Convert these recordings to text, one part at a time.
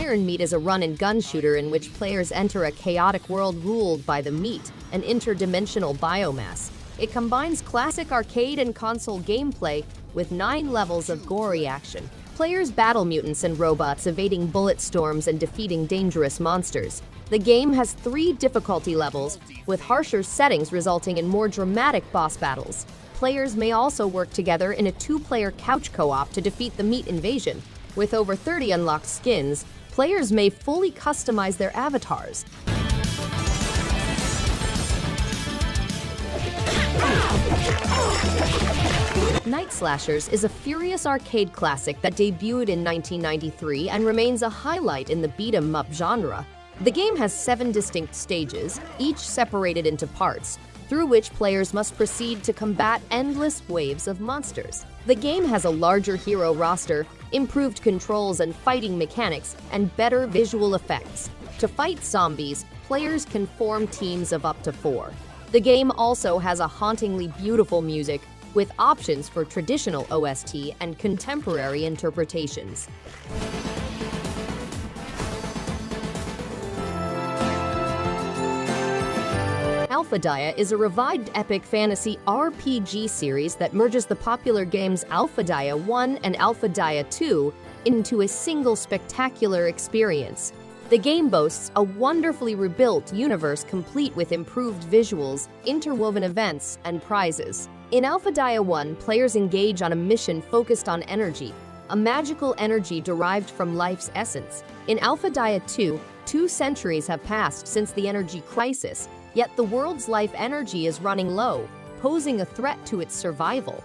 Iron Meat is a run-and-gun shooter in which players enter a chaotic world ruled by the meat, an interdimensional biomass. It combines classic arcade and console gameplay with 9 levels of gory action. Players battle mutants and robots, evading bullet storms and defeating dangerous monsters. The game has 3 difficulty levels, with harsher settings resulting in more dramatic boss battles. Players may also work together in a 2-player couch co-op to defeat the meat invasion. With over 30 unlocked skins, players may fully customize their avatars. Night Slashers is a furious arcade classic that debuted in 1993 and remains a highlight in the beat-em-up genre. The game has 7 distinct stages, each separated into parts, through which players must proceed to combat endless waves of monsters. The game has a larger hero roster, improved controls and fighting mechanics, and better visual effects. To fight zombies, players can form teams of up to 4. The game also has a hauntingly beautiful music, with options for traditional OST and contemporary interpretations. Alphadia is a revived epic fantasy RPG series that merges the popular games Alphadia I and Alphadia II into a single spectacular experience. The game boasts a wonderfully rebuilt universe complete with improved visuals, interwoven events, and prizes. In Alphadia I, players engage on a mission focused on energy, a magical energy derived from life's essence. In Alphadia II, 2 centuries have passed since the energy crisis, yet the world's life energy is running low, posing a threat to its survival.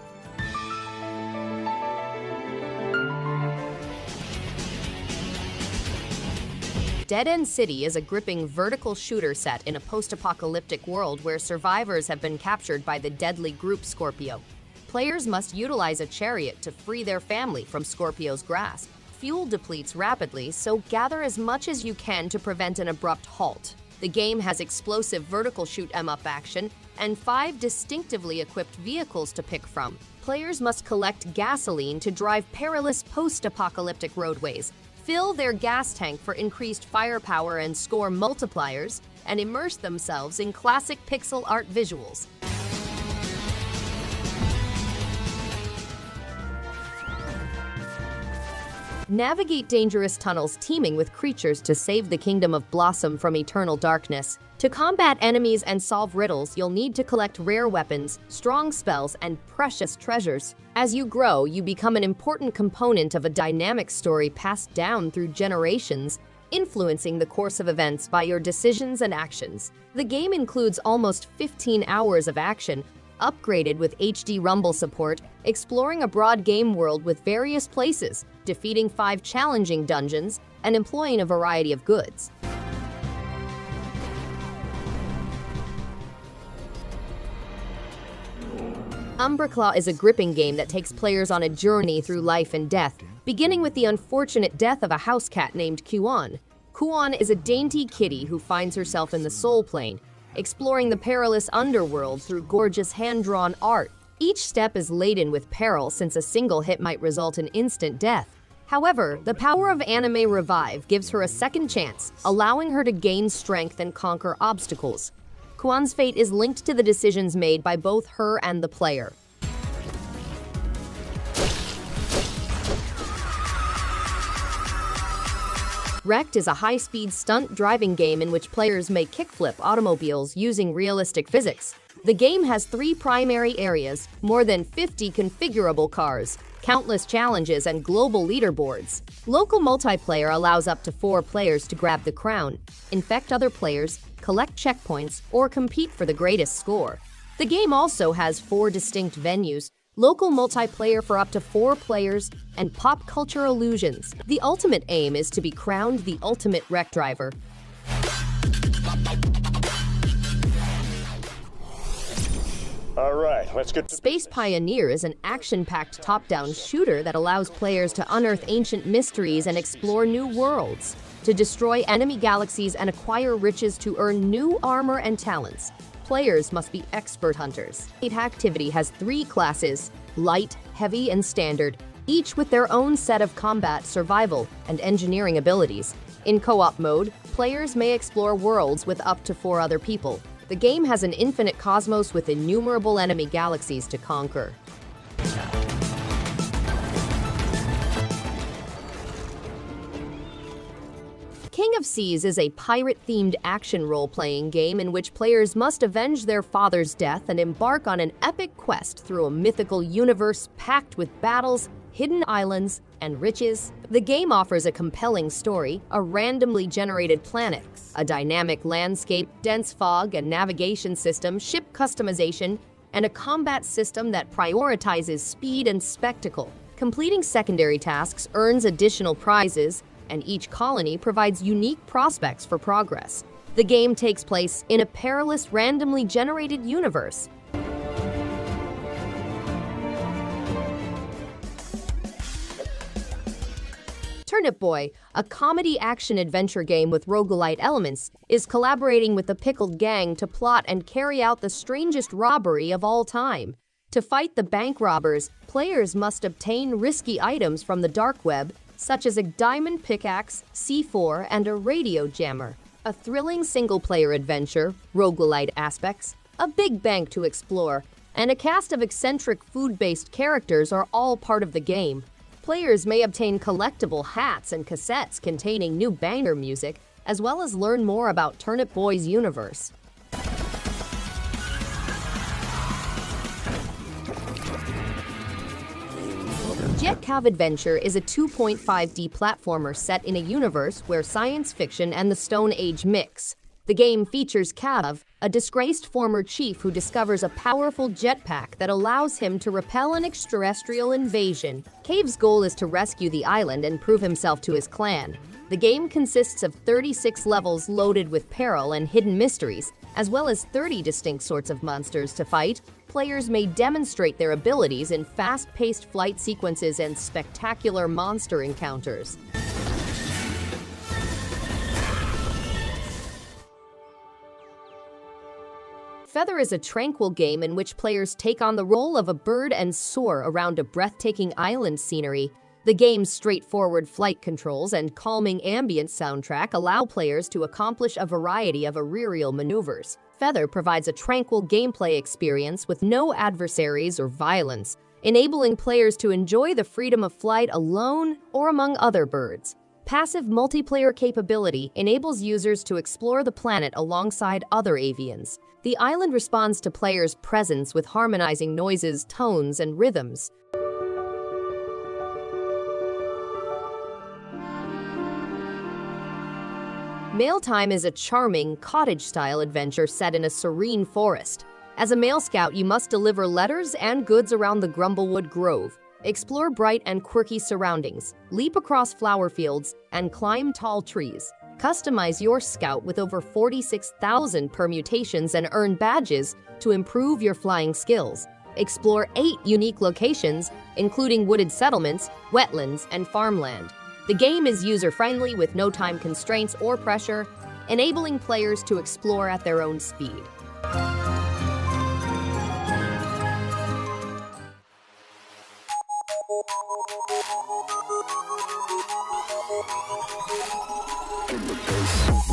Dead End City is a gripping vertical shooter set in a post-apocalyptic world where survivors have been captured by the deadly group Scorpio. Players must utilize a chariot to free their family from Scorpio's grasp. Fuel depletes rapidly, so gather as much as you can to prevent an abrupt halt. The game has explosive vertical shoot-em-up action and 5 distinctively equipped vehicles to pick from. Players must collect gasoline to drive perilous post-apocalyptic roadways, fill their gas tank for increased firepower and score multipliers, and immerse themselves in classic pixel art visuals. Navigate dangerous tunnels teeming with creatures to save the Kingdom of Blossom from eternal darkness. To combat enemies and solve riddles, you'll need to collect rare weapons, strong spells, and precious treasures. As you grow, you become an important component of a dynamic story passed down through generations, influencing the course of events by your decisions and actions. The game includes almost 15 hours of action, upgraded with HD Rumble support, exploring a broad game world with various places, defeating 5 challenging dungeons, and employing a variety of goods. Umbraclaw is a gripping game that takes players on a journey through life and death, beginning with the unfortunate death of a house cat named Kuan. Kuan is a dainty kitty who finds herself in the Soul Plane, exploring the perilous underworld through gorgeous hand-drawn art. Each step is laden with peril since a single hit might result in instant death. However, the power of Anime Revive gives her a second chance, allowing her to gain strength and conquer obstacles. Kuan's fate is linked to the decisions made by both her and the player. Rekt is a high-speed stunt driving game in which players may kickflip automobiles using realistic physics. The game has 3 primary areas, more than 50 configurable cars, countless challenges, and global leaderboards. Local multiplayer allows up to 4 players to grab the crown, infect other players, collect checkpoints, or compete for the greatest score. The game also has 4 distinct venues, local multiplayer for up to 4 players, and pop culture illusions. The ultimate aim is to be crowned the ultimate Rekt driver. All right, let's get to Space Pioneer is an action-packed top-down shooter that allows players to unearth ancient mysteries and explore new worlds, to destroy enemy galaxies and acquire riches to earn new armor and talents. Players must be expert hunters. Each activity has 3 classes, light, heavy, and standard, each with their own set of combat, survival, and engineering abilities. In co-op mode, players may explore worlds with up to 4 other people. The game has an infinite cosmos with innumerable enemy galaxies to conquer. King of Seas is a pirate-themed action role-playing game in which players must avenge their father's death and embark on an epic quest through a mythical universe packed with battles, hidden islands, and riches. The game offers a compelling story, a randomly generated planet, a dynamic landscape, dense fog and navigation system, ship customization, and a combat system that prioritizes speed and spectacle. Completing secondary tasks earns additional prizes, and each colony provides unique prospects for progress. The game takes place in a perilous, randomly generated universe. Turnip Boy, a comedy action-adventure game with roguelite elements, is collaborating with the Pickled Gang to plot and carry out the strangest robbery of all time. To fight the bank robbers, players must obtain risky items from the dark web, such as a diamond pickaxe, C4, and a radio jammer. A thrilling single-player adventure, roguelite aspects, a big bank to explore, and a cast of eccentric food-based characters are all part of the game. Players may obtain collectible hats and cassettes containing new banger music, as well as learn more about Turnip Boy's universe. Kave Adventure is a 2.5D platformer set in a universe where science fiction and the Stone Age mix. The game features Kave, a disgraced former chief who discovers a powerful jetpack that allows him to repel an extraterrestrial invasion. Kave's goal is to rescue the island and prove himself to his clan. The game consists of 36 levels loaded with peril and hidden mysteries, as well as 30 distinct sorts of monsters to fight. Players may demonstrate their abilities in fast-paced flight sequences and spectacular monster encounters. Feather is a tranquil game in which players take on the role of a bird and soar around a breathtaking island scenery. The game's straightforward flight controls and calming ambient soundtrack allow players to accomplish a variety of aerial maneuvers. Feather provides a tranquil gameplay experience with no adversaries or violence, enabling players to enjoy the freedom of flight alone or among other birds. Passive multiplayer capability enables users to explore the planet alongside other avians. The island responds to players' presence with harmonizing noises, tones, and rhythms. Mail Time is a charming, cottage-style adventure set in a serene forest. As a Mail Scout, you must deliver letters and goods around the Grumblewood Grove, explore bright and quirky surroundings, leap across flower fields, and climb tall trees. Customize your Scout with over 46,000 permutations and earn badges to improve your flying skills. Explore 8 unique locations, including wooded settlements, wetlands, and farmland. The game is user-friendly with no time constraints or pressure, enabling players to explore at their own speed. In the face.